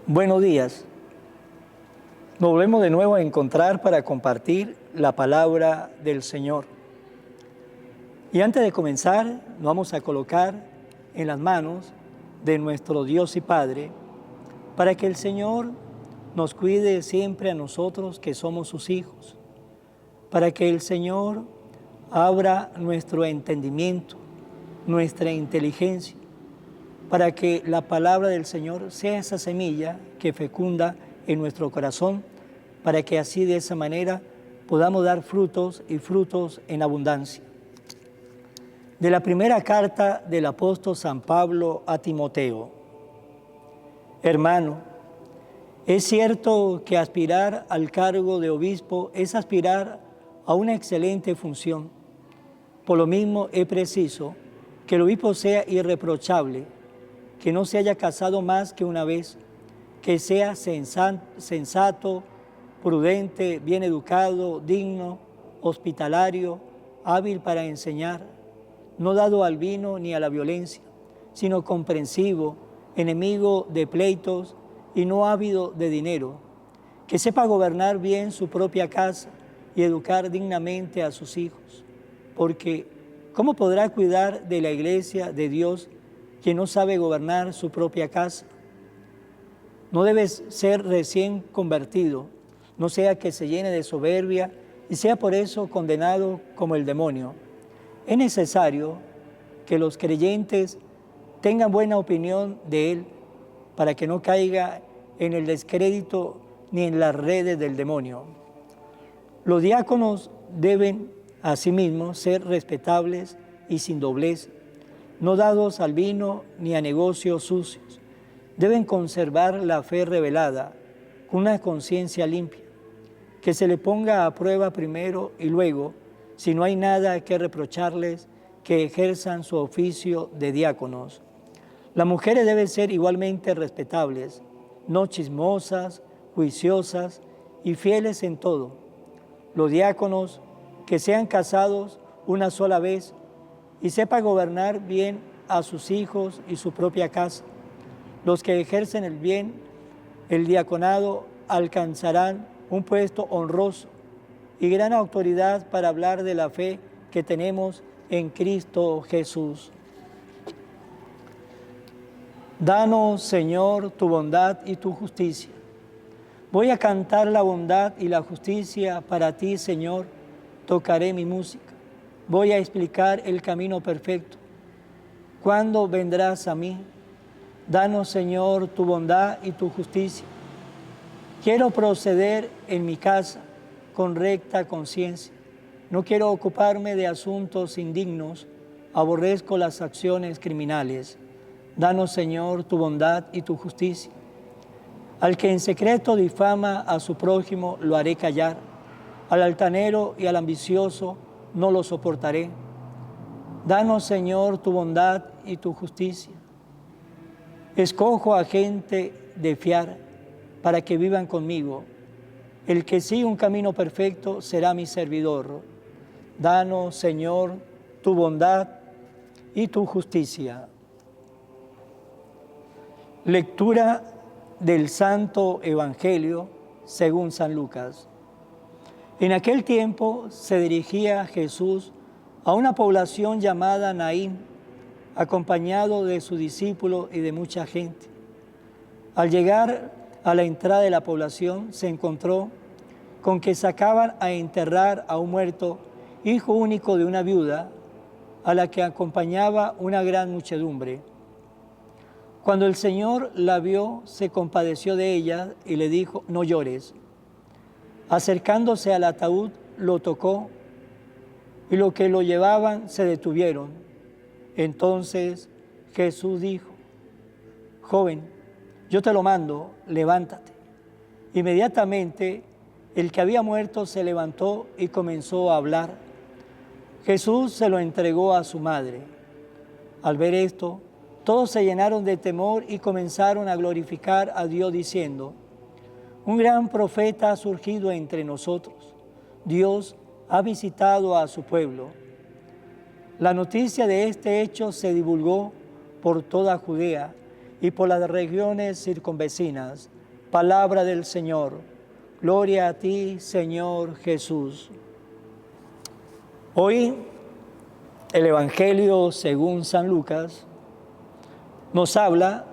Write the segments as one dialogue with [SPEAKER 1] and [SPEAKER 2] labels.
[SPEAKER 1] Buenos días. Nos volvemos de nuevo a encontrar para compartir la palabra del Señor. Y antes de comenzar, nos vamos a colocar en las manos de nuestro Dios y Padre para que el Señor nos cuide siempre a nosotros que somos sus hijos, para que el Señor abra nuestro entendimiento, nuestra inteligencia, para que la palabra del Señor sea esa semilla que fecunda en nuestro corazón, para que así de esa manera podamos dar frutos y frutos en abundancia. De la primera carta del apóstol San Pablo a Timoteo. Hermano, es cierto que aspirar al cargo de obispo es aspirar a una excelente función. Por lo mismo es preciso que el obispo sea irreprochable, que no se haya casado más que una vez, que sea sensato, prudente, bien educado, digno, hospitalario, hábil para enseñar, no dado al vino ni a la violencia, sino comprensivo, enemigo de pleitos y no ávido de dinero, que sepa gobernar bien su propia casa y educar dignamente a sus hijos, porque ¿cómo podrá cuidar de la iglesia de Dios quien no sabe gobernar su propia casa? No debes ser recién convertido, no sea que se llene de soberbia y sea por eso condenado como el demonio. Es necesario que los creyentes tengan buena opinión de él para que no caiga en el descrédito ni en las redes del demonio. Los diáconos deben asimismo ser respetables y sin doblez, no dados al vino ni a negocios sucios. Deben conservar la fe revelada con una conciencia limpia, que se le ponga a prueba primero y luego, si no hay nada que reprocharles, que ejerzan su oficio de diáconos. Las mujeres deben ser igualmente respetables, no chismosas, juiciosas y fieles en todo. Los diáconos que sean casados una sola vez y sepa gobernar bien a sus hijos y su propia casa. Los que ejercen el bien, el diaconado, alcanzarán un puesto honroso y gran autoridad para hablar de la fe que tenemos en Cristo Jesús. Danos, Señor, tu bondad y tu justicia. Voy a cantar la bondad y la justicia para ti, Señor. Tocaré mi música. Voy a explicar el camino perfecto. ¿Cuándo vendrás a mí? Danos, Señor, tu bondad y tu justicia. Quiero proceder en mi casa con recta conciencia. No quiero ocuparme de asuntos indignos. Aborrezco las acciones criminales. Danos, Señor, tu bondad y tu justicia. Al que en secreto difama a su prójimo, lo haré callar. Al altanero y al ambicioso no lo soportaré. Danos, Señor, tu bondad y tu justicia. Escojo a gente de fiar para que vivan conmigo. El que sigue un camino perfecto será mi servidor. Danos, Señor, tu bondad y tu justicia. Lectura del Santo Evangelio según San Lucas. En aquel tiempo se dirigía Jesús a una población llamada Naín, acompañado de su discípulo y de mucha gente. Al llegar a la entrada de la población, se encontró con que sacaban a enterrar a un muerto, hijo único de una viuda, a la que acompañaba una gran muchedumbre. Cuando el Señor la vio, se compadeció de ella y le dijo: no llores. Acercándose al ataúd, lo tocó, y los que lo llevaban se detuvieron. Entonces Jesús dijo: joven, yo te lo mando, levántate. Inmediatamente el que había muerto se levantó y comenzó a hablar. Jesús se lo entregó a su madre. Al ver esto, todos se llenaron de temor y comenzaron a glorificar a Dios diciendo: un gran profeta ha surgido entre nosotros. Dios ha visitado a su pueblo. La noticia de este hecho se divulgó por toda Judea y por las regiones circunvecinas. Palabra del Señor. Gloria a ti, Señor Jesús. Hoy el Evangelio según San Lucas nos habla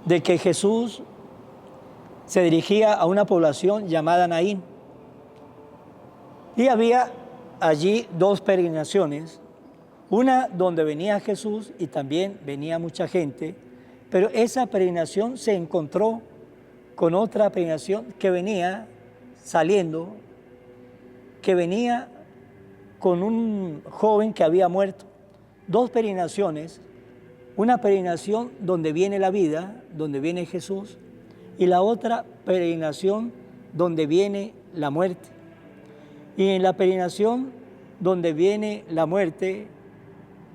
[SPEAKER 1] de que Jesús se dirigía a una población llamada Naín. Y había allí dos peregrinaciones, una donde venía Jesús y también venía mucha gente, pero esa peregrinación se encontró con otra peregrinación que venía saliendo, que venía con un joven que había muerto. Dos peregrinaciones, una peregrinación donde viene la vida, donde viene Jesús, y la otra peregrinación donde viene la muerte. Y en la peregrinación donde viene la muerte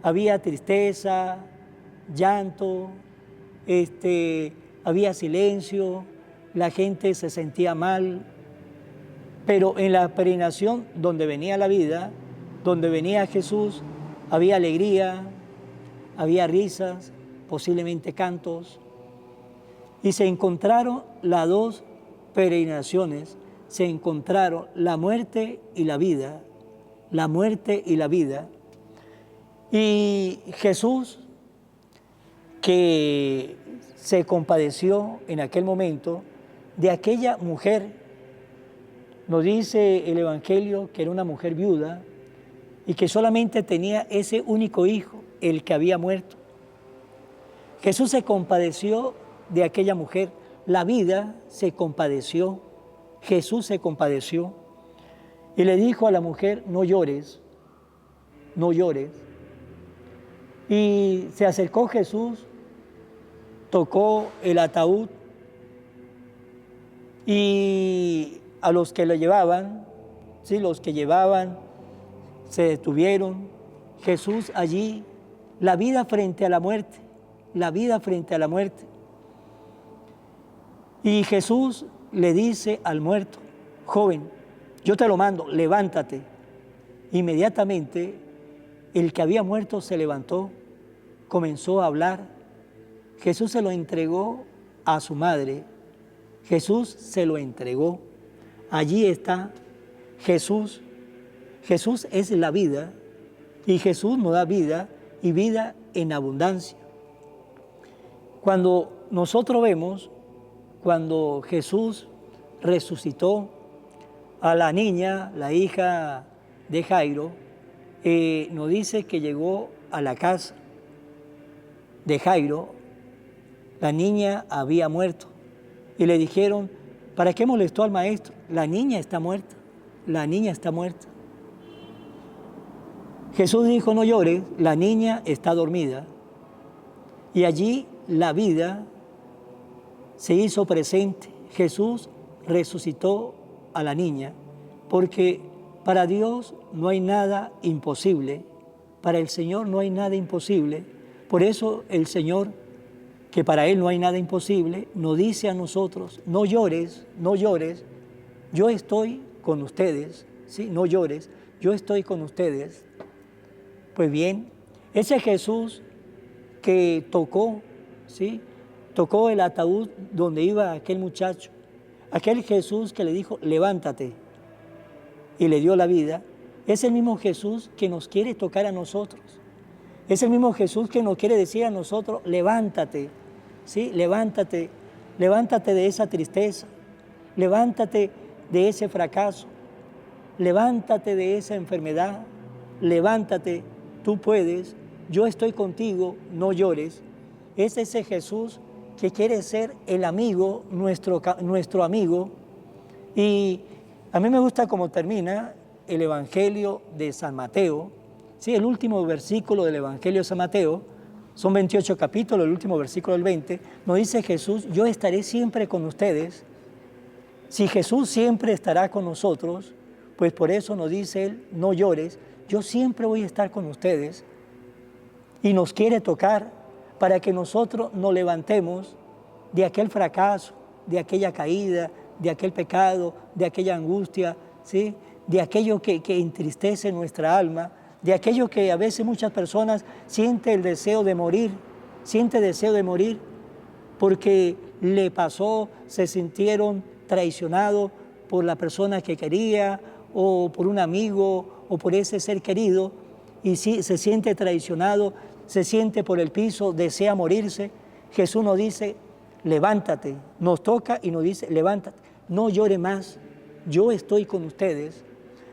[SPEAKER 1] había tristeza, llanto, había silencio, la gente se sentía mal. Pero en la peregrinación donde venía la vida, donde venía Jesús, había alegría, había risas, posiblemente cantos. Y se encontraron las dos peregrinaciones, se encontraron la muerte y la vida, la muerte y la vida. Y Jesús, que se compadeció en aquel momento de aquella mujer, nos dice el Evangelio que era una mujer viuda y que solamente tenía ese único hijo, el que había muerto. Jesús se compadeció de aquella mujer, la vida se compadeció, Jesús se compadeció y le dijo a la mujer, no llores, no llores. Y se acercó Jesús, tocó el ataúd y a los que lo llevaban, sí, los que llevaban se detuvieron. Jesús allí, la vida frente a la muerte, la vida frente a la muerte. Y Jesús le dice al muerto, joven, yo te lo mando, levántate. Inmediatamente el que había muerto se levantó, comenzó a hablar. Jesús se lo entregó a su madre. Jesús se lo entregó. Allí está Jesús. Jesús es la vida y Jesús nos da vida y vida en abundancia. Cuando nosotros vemos, cuando Jesús resucitó a la niña, la hija de Jairo, nos dice que llegó a la casa de Jairo, la niña había muerto y le dijeron, ¿para qué molestó al maestro? La niña está muerta, la niña está muerta. Jesús dijo, no llores, la niña está dormida. Y allí la vida se hizo presente. Jesús resucitó a la niña, porque para Dios no hay nada imposible, para el Señor no hay nada imposible. Por eso el Señor, que para Él no hay nada imposible, nos dice a nosotros, no llores, no llores, yo estoy con ustedes, ¿sí? No llores, yo estoy con ustedes. Pues bien, ese Jesús que tocó, ¿sí? Tocó el ataúd donde iba aquel muchacho, aquel Jesús que le dijo, levántate, y le dio la vida, es el mismo Jesús que nos quiere tocar a nosotros. Es el mismo Jesús que nos quiere decir a nosotros, levántate, ¿sí? Levántate, levántate de esa tristeza, levántate de ese fracaso, levántate de esa enfermedad, levántate, tú puedes, yo estoy contigo, no llores. Es ese Jesús que quiere ser el amigo, nuestro amigo. Y a mí me gusta cómo termina el Evangelio de San Mateo, ¿sí? El último versículo del Evangelio de San Mateo, son 28 capítulos, el último versículo del 20, nos dice Jesús, yo estaré siempre con ustedes. Si Jesús siempre estará con nosotros, pues por eso nos dice Él, no llores, yo siempre voy a estar con ustedes. Y nos quiere tocar para que nosotros nos levantemos de aquel fracaso, de aquella caída, de aquel pecado, de aquella angustia, ¿sí? De aquello que entristece nuestra alma, de aquello que a veces muchas personas sienten el deseo de morir, siente deseo de morir porque le pasó, se sintieron traicionados por la persona que quería o por un amigo o por ese ser querido y sí, se siente traicionado, se siente por el piso, desea morirse. Jesús nos dice, levántate, nos toca y nos dice, levántate, no llore más, yo estoy con ustedes.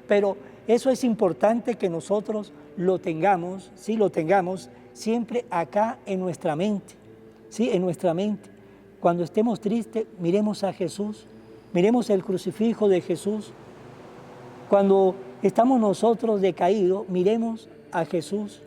[SPEAKER 1] Pero eso es importante que nosotros lo tengamos, sí, lo tengamos siempre acá en nuestra mente, sí, en nuestra mente. Cuando estemos tristes, miremos a Jesús, miremos el crucifijo de Jesús. Cuando estamos nosotros decaídos, miremos a Jesús,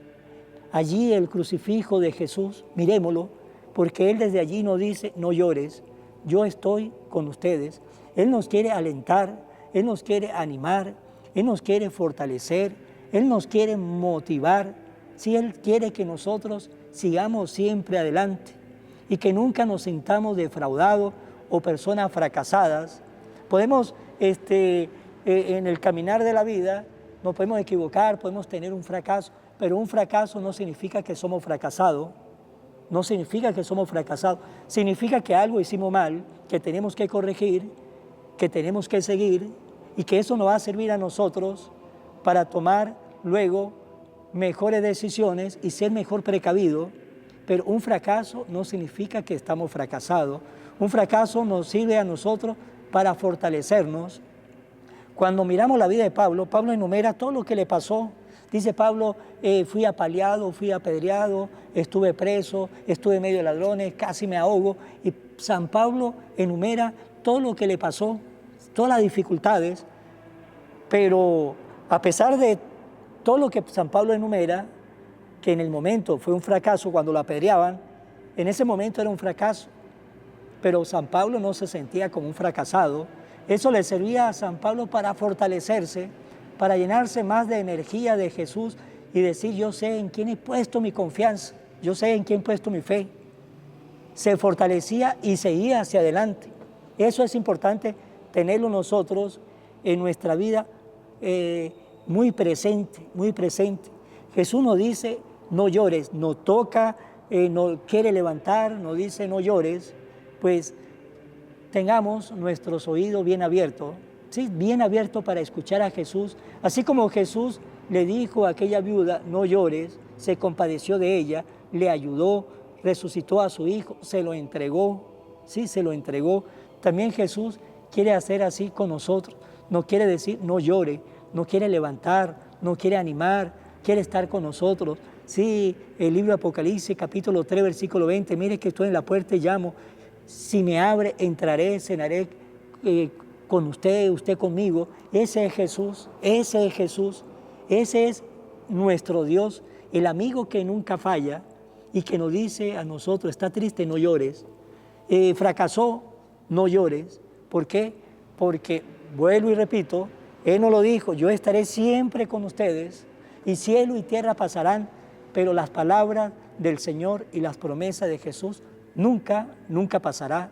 [SPEAKER 1] allí el crucifijo de Jesús, miremoslo, porque Él desde allí nos dice, no llores, yo estoy con ustedes. Él nos quiere alentar, Él nos quiere animar, Él nos quiere fortalecer, Él nos quiere motivar. Sí, Él quiere que nosotros sigamos siempre adelante y que nunca nos sintamos defraudados o personas fracasadas. Podemos, en el caminar de la vida, nos podemos equivocar, podemos tener un fracaso, pero un fracaso no significa que somos fracasados. No significa que somos fracasados, significa que algo hicimos mal, que tenemos que corregir, que tenemos que seguir y que eso nos va a servir a nosotros para tomar luego mejores decisiones y ser mejor precavido. Pero un fracaso no significa que estamos fracasados. Un fracaso nos sirve a nosotros para fortalecernos. Cuando miramos la vida de Pablo, Pablo enumera todo lo que le pasó. Dice Pablo, fui apaleado, fui apedreado, estuve preso, estuve en medio de ladrones, casi me ahogo. Y San Pablo enumera todo lo que le pasó, todas las dificultades, pero a pesar de todo lo que San Pablo enumera, que en el momento fue un fracaso cuando lo apedreaban, en ese momento era un fracaso, pero San Pablo no se sentía como un fracasado. Eso le servía a San Pablo para fortalecerse, para llenarse más de energía de Jesús y decir, yo sé en quién he puesto mi confianza, yo sé en quién he puesto mi fe. Se fortalecía y seguía hacia adelante. Eso es importante tenerlo nosotros en nuestra vida muy presente, muy presente. Jesús nos dice, no llores, nos toca, nos quiere levantar, nos dice, no llores, pues tengamos nuestros oídos bien abiertos, ¿sí? Bien abiertos para escuchar a Jesús. Así como Jesús le dijo a aquella viuda, no llores, se compadeció de ella, le ayudó, resucitó a su hijo, se lo entregó, ¿sí? Se lo entregó. También Jesús quiere hacer así con nosotros. Nos quiere decir, no llore, nos quiere levantar, nos quiere animar, quiere estar con nosotros. Sí, el libro de Apocalipsis, capítulo 3, versículo 20, mire que estoy en la puerta y llamo. Si me abre, entraré, cenaré con usted, usted conmigo. Ese es Jesús, ese es Jesús, ese es nuestro Dios, el amigo que nunca falla y que nos dice a nosotros, está triste, no llores, fracasó, no llores. ¿Por qué? Porque, vuelvo y repito, Él nos lo dijo, yo estaré siempre con ustedes y cielo y tierra pasarán, pero las palabras del Señor y las promesas de Jesús nunca, nunca pasará.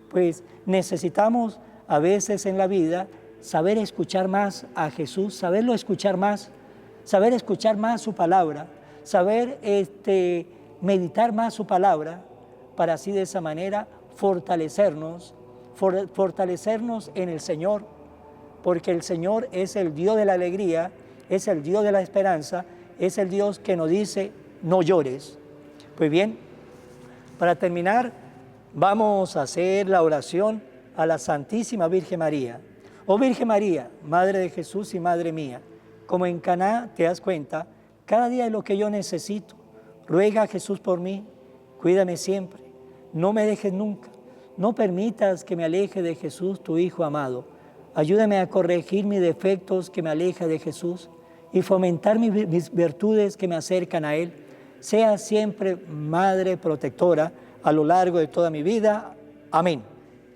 [SPEAKER 1] Pues necesitamos a veces en la vida saber escuchar más a Jesús, saber escuchar más su palabra, saber meditar más su palabra, para así de esa manera fortalecernos en el Señor, porque el Señor es el Dios de la alegría, es el Dios de la esperanza, es el Dios que nos dice, no llores. Pues bien, para terminar, vamos a hacer la oración a la Santísima Virgen María. Oh Virgen María, Madre de Jesús y Madre mía, como en Caná te das cuenta, cada día es lo que yo necesito. Ruega a Jesús por mí, cuídame siempre, no me dejes nunca, no permitas que me aleje de Jesús, tu Hijo amado. Ayúdame a corregir mis defectos que me alejan de Jesús y fomentar mis virtudes que me acercan a Él. Sea siempre Madre protectora a lo largo de toda mi vida. Amén.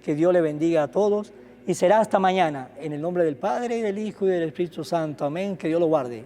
[SPEAKER 1] Que Dios le bendiga a todos y será hasta mañana. En el nombre del Padre, y del Hijo y del Espíritu Santo. Amén. Que Dios lo guarde.